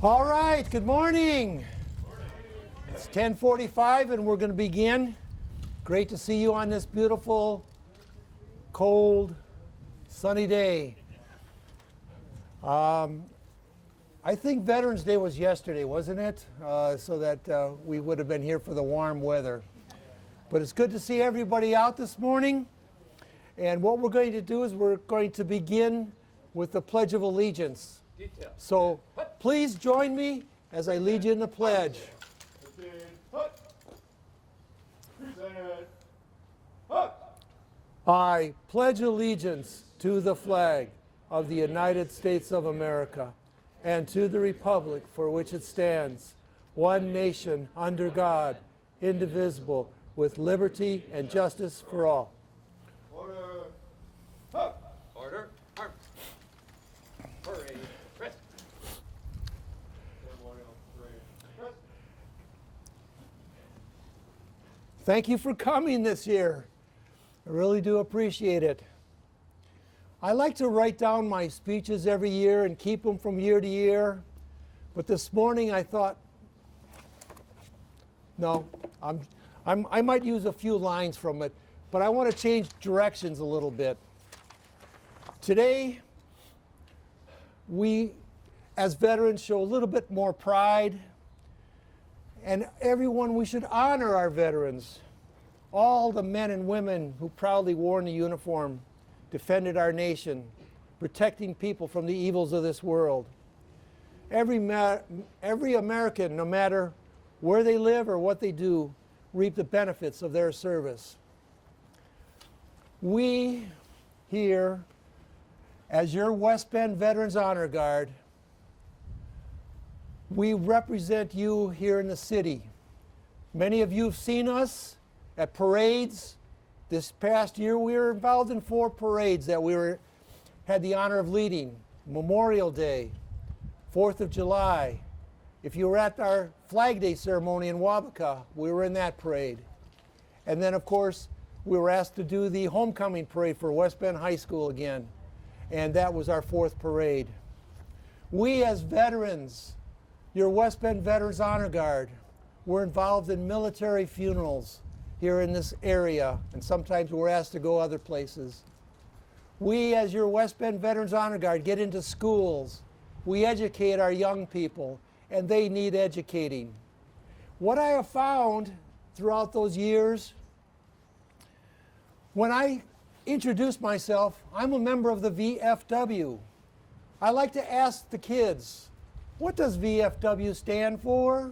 All right, good morning. It's 10:45 and we're going to begin. Great to see you on this beautiful, cold, sunny day. I think Veterans Day was yesterday, wasn't it? So that we would have been here for the warm weather. But it's good to see everybody out this morning. And what we're going to do is we're going to begin with the Pledge of Allegiance. So please join me as I lead you in the pledge. I pledge allegiance to the flag of the United States of America and to the republic for which it stands, one nation under God, indivisible, with liberty and justice for all. Order. Order. Arms. Parade. Press. Thank you for coming this year. I really do appreciate it. I like to write down my speeches every year and keep them from year to year. But this morning I thought, no, I might use a few lines from it, but I want to change directions a little bit. Today, we as veterans show a little bit more pride, and everyone, we should honor our veterans, all the men and women who proudly wore the uniform, defended our nation, protecting people from the evils of this world. Every American, no matter where they live or what they do, reap the benefits of their service. We here, as your West Bend Veterans Honor Guard, we represent you here in the city. Many of you have seen us at parades. This past year we were involved in 4 parades that had the honor of leading. Memorial Day, 4th of July. If you were at our Flag Day ceremony in Wabaka, we were in that parade. And then of course we were asked to do the homecoming parade for West Bend High School again. And that was our 4th parade. We as veterans, your West Bend Veterans Honor Guard, were involved in military funerals here in this area, and sometimes we're asked to go other places. We as your West Bend Veterans Honor Guard get into schools. We educate our young people, and they need educating. What I have found throughout those years, when I introduce myself, I'm a member of the VFW. I like to ask the kids, what does VFW stand for?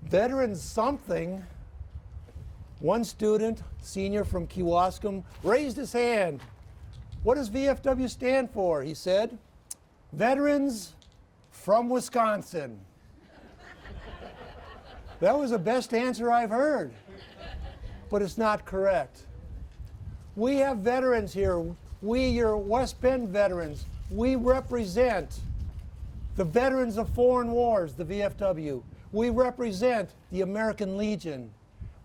Veterans something. One student, senior from Kewaskum, raised his hand. What does VFW stand for? He said, Veterans from Wisconsin. That was the best answer I've heard, but it's not correct. We have veterans here. We, your West Bend veterans, we represent the Veterans of Foreign Wars, the VFW. We represent the American Legion.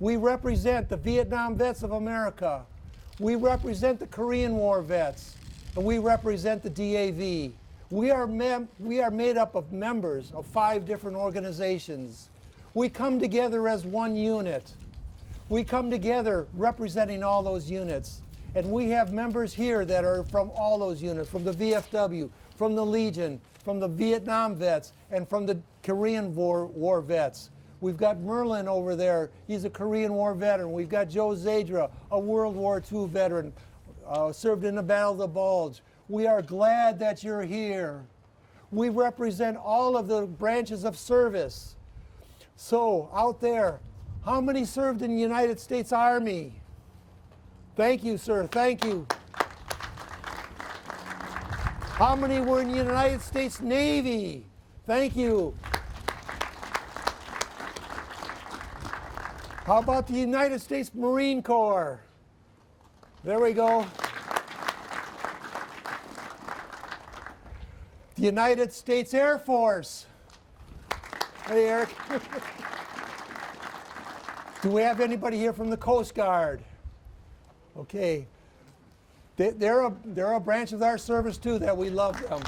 We represent the Vietnam Vets of America. We represent the Korean War vets. And we represent the DAV. We are made up of members of 5 different organizations. We come together as one unit. We come together representing all those units. And we have members here that are from all those units, from the VFW, from the Legion, from the Vietnam vets, and from the Korean War vets. We've got Merlin over there. He's a Korean War veteran. We've got Joe Zadra, a World War II veteran, served in the Battle of the Bulge. We are glad that you're here. We represent all of the branches of service. So, out there, how many served in the United States Army? Thank you, sir. Thank you. How many were in the United States Navy? Thank you. How about the United States Marine Corps? There we go. The United States Air Force. Hey, Eric. Do we have anybody here from the Coast Guard? Okay. They're a branch of our service too that we love them.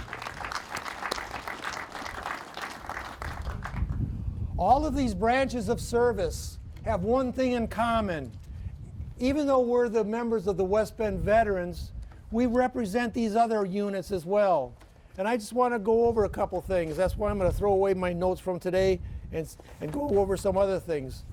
All of these branches of service have one thing in common. Even though we're the members of the West Bend Veterans, we represent these other units as well. And I just want to go over a couple things. That's why I'm going to throw away my notes from today and go over some other things.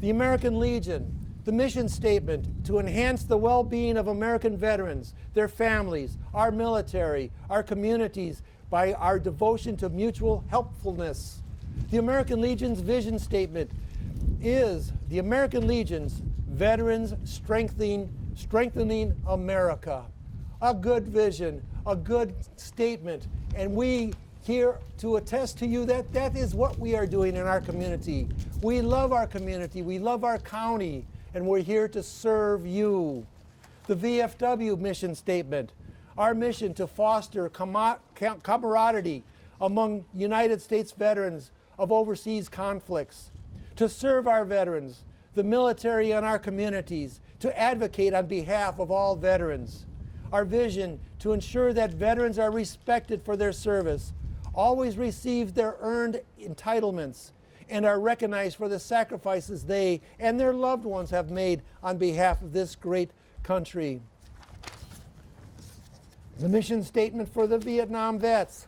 The American Legion, the mission statement to enhance the well-being of American veterans, their families, our military, our communities by our devotion to mutual helpfulness. The American Legion's vision statement is the American Legion's Veterans Strengthening America. A good vision, a good statement, and we here to attest to you that that is what we are doing in our community. We love our community, we love our county, and we're here to serve you. The VFW mission statement, our mission to foster camaraderie among United States veterans of overseas conflicts, to serve our veterans, the military, and our communities, to advocate on behalf of all veterans. Our vision to ensure that veterans are respected for their service, always receive their earned entitlements, and are recognized for the sacrifices they and their loved ones have made on behalf of this great country. The mission statement for the Vietnam vets.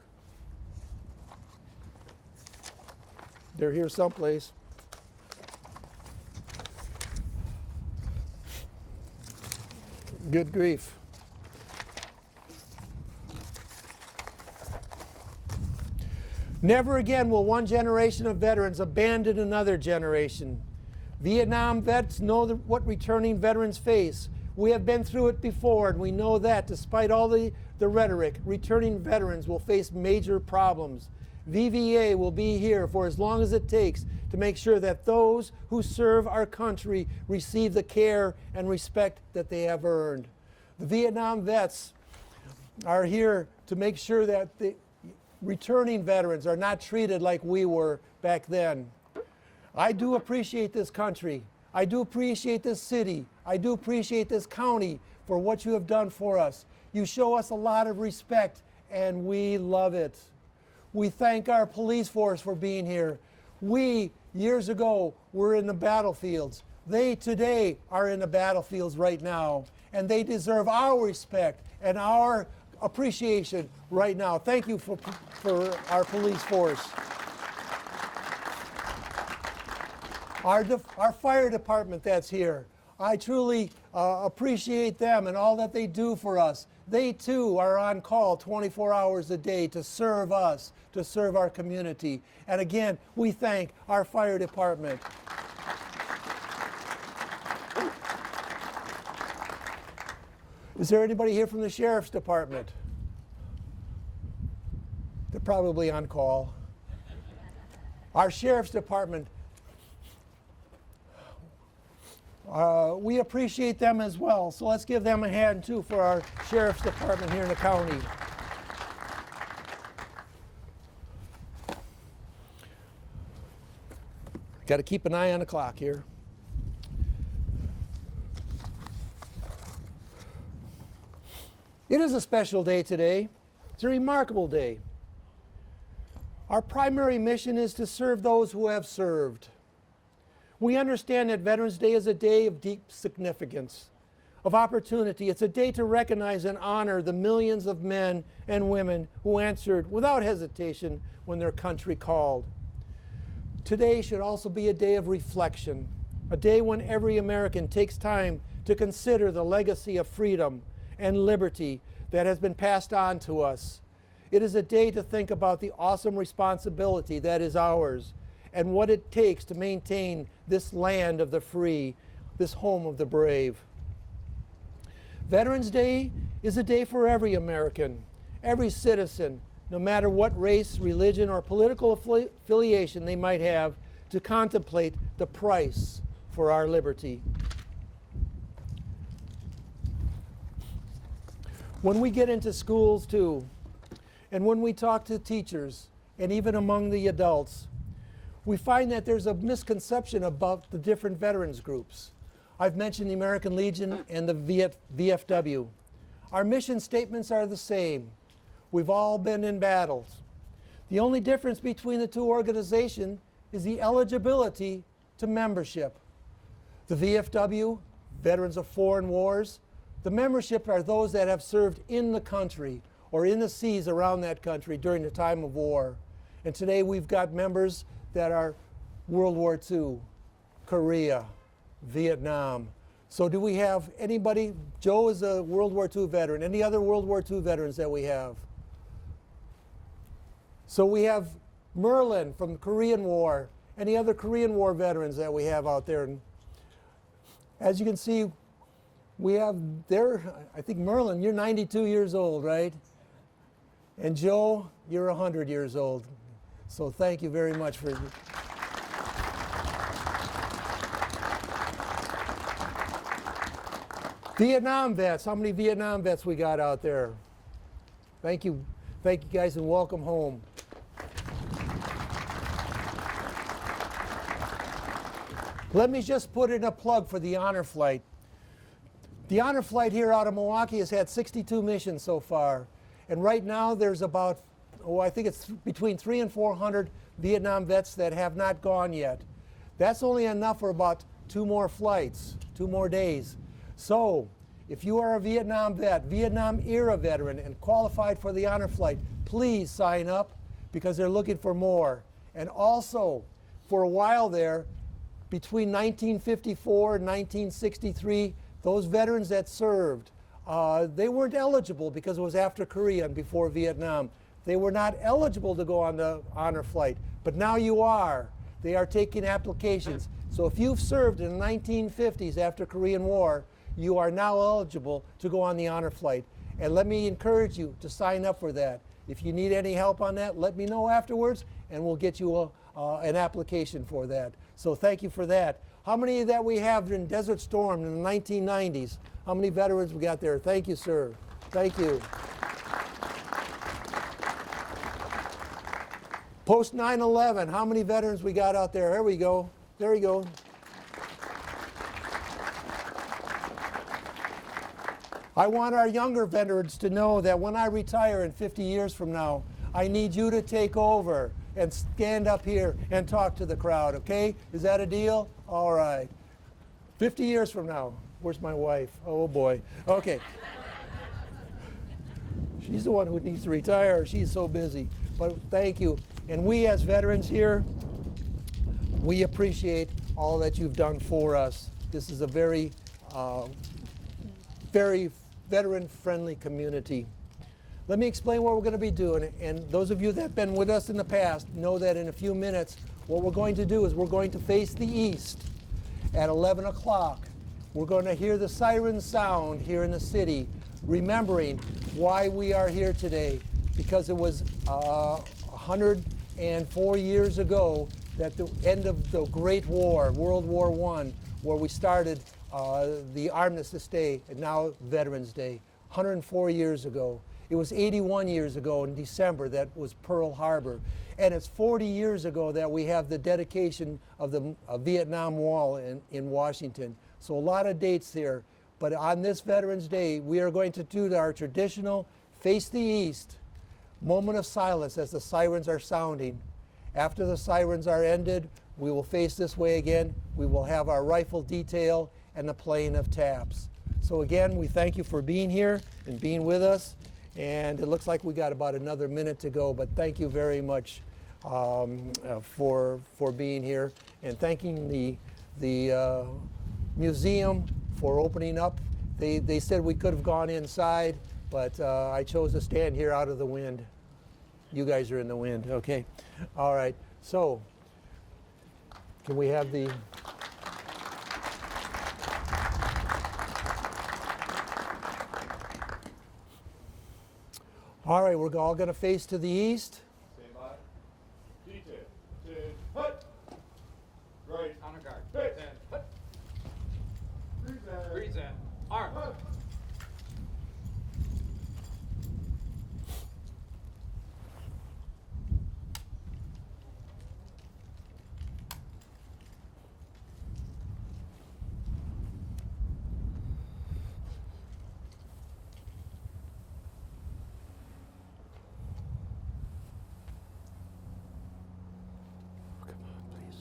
They're here someplace. Good grief. Never again will one generation of veterans abandon another generation. Vietnam vets know what returning veterans face. We have been through it before, and we know that despite all the rhetoric, returning veterans will face major problems. VVA will be here for as long as it takes to make sure that those who serve our country receive the care and respect that they have earned. The Vietnam vets are here to make sure that the returning veterans are not treated like we were back then. I do appreciate this country. I do appreciate this city. I do appreciate this county for what you have done for us. You show us a lot of respect, and we love it. We thank our police force for being here. We, years ago, were in the battlefields. They today are in the battlefields right now, and they deserve our respect and our appreciation right now. Thank you for our police force. Our fire department that's here. I truly appreciate them and all that they do for us. They too are on call 24 hours a day to serve us, to serve our community. And again, we thank our fire department. Is there anybody here from the sheriff's department? They're probably on call. Our sheriff's department, we appreciate them as well. So let's give them a hand too for our sheriff's department here in the county. Got to keep an eye on the clock here. It is a special day today. It's a remarkable day. Our primary mission is to serve those who have served. We understand that Veterans Day is a day of deep significance, of opportunity. It's a day to recognize and honor the millions of men and women who answered without hesitation when their country called. Today should also be a day of reflection, a day when every American takes time to consider the legacy of freedom and liberty that has been passed on to us. It is a day to think about the awesome responsibility that is ours and what it takes to maintain this land of the free, this home of the brave. Veterans Day is a day for every American, every citizen, no matter what race, religion, or political affiliation they might have, to contemplate the price for our liberty. When we get into schools too, and when we talk to teachers, and even among the adults, we find that there's a misconception about the different veterans groups. I've mentioned the American Legion and the VFW. Our mission statements are the same. We've all been in battles. The only difference between the two organizations is the eligibility to membership. The VFW, Veterans of Foreign Wars, the membership are those that have served in the country or in the seas around that country during the time of war. And today we've got members that are World War II, Korea, Vietnam. So do we have anybody? Joe is a World War II veteran. Any other World War II veterans that we have? So we have Merlin from the Korean War. Any other Korean War veterans that we have out there? And as you can see, we have there, I think Merlin, you're 92 years old, right? And Joe, you're 100 years old. So thank you very much for. Vietnam vets, how many Vietnam vets we got out there? Thank you guys, and welcome home. Let me just put in a plug for the Honor Flight. The Honor Flight here out of Milwaukee has had 62 missions so far. And right now there's about, I think it's between 300 and 400 Vietnam vets that have not gone yet. That's only enough for about 2 more flights, 2 more days. So if you are a Vietnam vet, Vietnam era veteran, and qualified for the Honor Flight, please sign up because they're looking for more. And also, for a while there, between 1954 and 1963, those veterans that served, they weren't eligible because it was after Korea and before Vietnam. They were not eligible to go on the Honor Flight, but now you are. They are taking applications. So if you've served in the 1950s after Korean War, you are now eligible to go on the Honor Flight. And let me encourage you to sign up for that. If you need any help on that, let me know afterwards, and we'll get you an application for that. So thank you for that. How many that we have in Desert Storm in the 1990s? How many veterans we got there? Thank you, sir. Thank you. Post 9/11, how many veterans we got out there? There we go. There we go. I want our younger veterans to know that when I retire in 50 years from now, I need you to take over and stand up here and talk to the crowd, okay? Is that a deal? All right. 50 years from now. Where's my wife? Oh, boy. Okay. She's the one who needs to retire. She's so busy. But thank you. And we as veterans here, we appreciate all that you've done for us. This is a very veteran-friendly community. Let me explain what we're going to be doing. And those of you that have been with us in the past know that in a few minutes, what we're going to do is we're going to face the east at 11 o'clock. We're going to hear the siren sound here in the city, remembering why we are here today, because it was 104 years ago that the end of the Great War, World War I, where we started the Armistice Day, and now Veterans Day, 104 years ago. It was 81 years ago in December that was Pearl Harbor. And it's 40 years ago that we have the dedication of the Vietnam Wall in Washington. So a lot of dates here. But on this Veterans Day, we are going to do our traditional Face the East moment of silence as the sirens are sounding. After the sirens are ended, we will face this way again. We will have our rifle detail and the playing of taps. So again, we thank you for being here and being with us. And it looks like we got about another minute to go, but thank you very much for being here, and thanking the museum for opening up. They said we could have gone inside, but I chose to stand here out of the wind. You guys are in the wind, okay? All right, so can we have the... All right, we're all going to face to the east. Stand by. Detail. Stand. Hut. Right. Honor guard. Hey. Stand. Hut. Present. Present. Arm. Hut. Come on, please.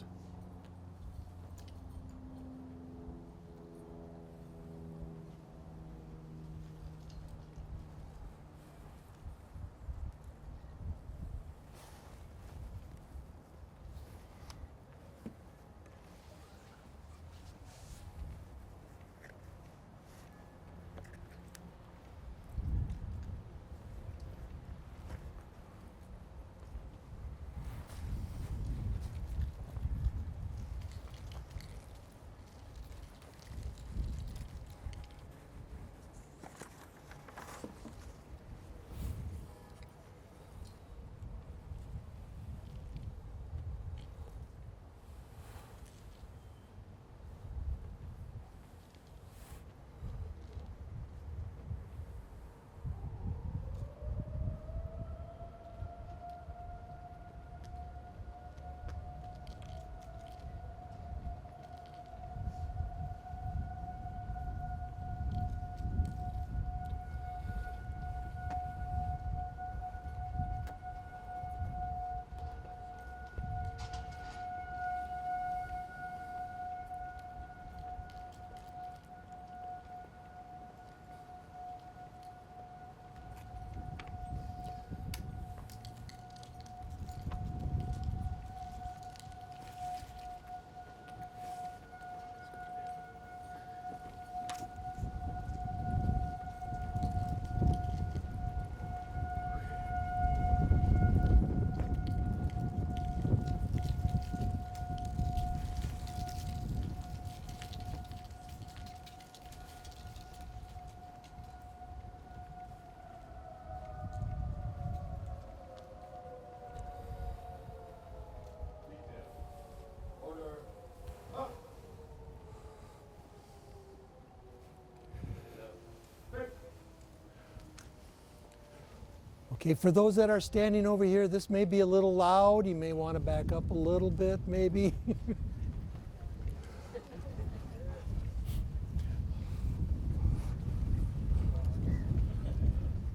Okay, for those that are standing over here, this may be a little loud. You may want to back up a little bit, maybe.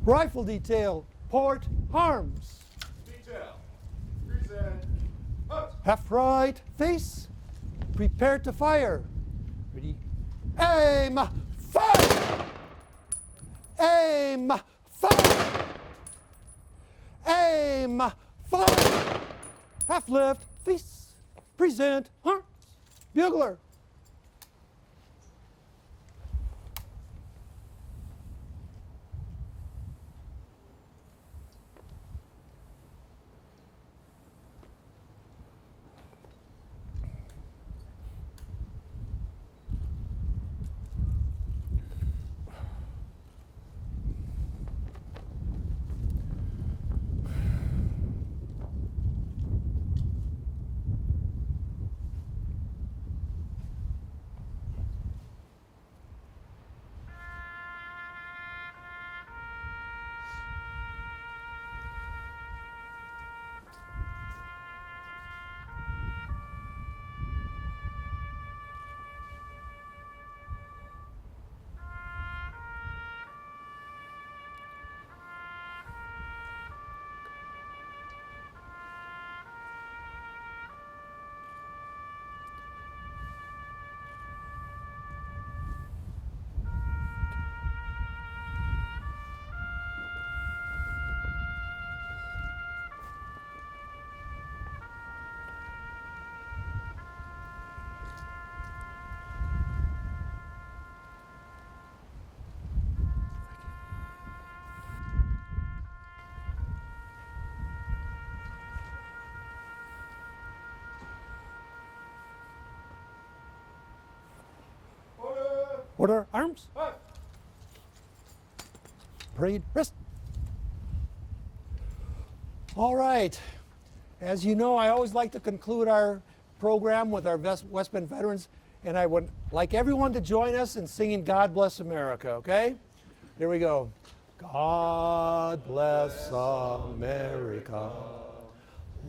Rifle detail, port arms. Detail. Present. Hut. Half right, face. Prepare to fire. Ready? Aim, fire! Aim, fire! Aim, fire! Half left, face. Present, arms. Bugler. Order. Order, arms. Hut. Parade, rest. All right. As you know, I always like to conclude our program with our West Bend veterans, and I would like everyone to join us in singing God Bless America, okay? Here we go. God bless America,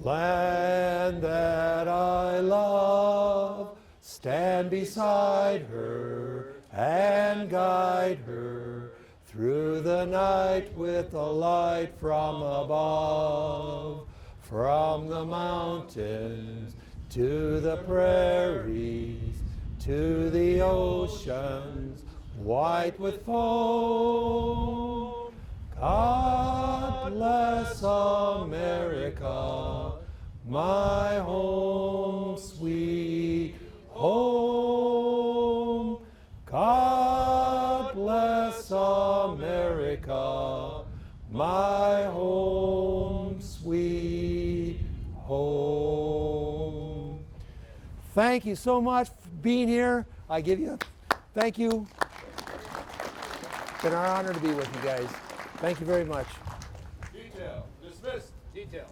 land that I love. Stand beside her and guide her through the night with a light from above. From the mountains to the prairies, to the oceans white with foam. God bless America, my home, sweet home. God bless America, my home, sweet home. Thank you so much for being here. I give you a thank you. It's been our honor to be with you guys. Thank you very much. Detail. Dismissed. Detail.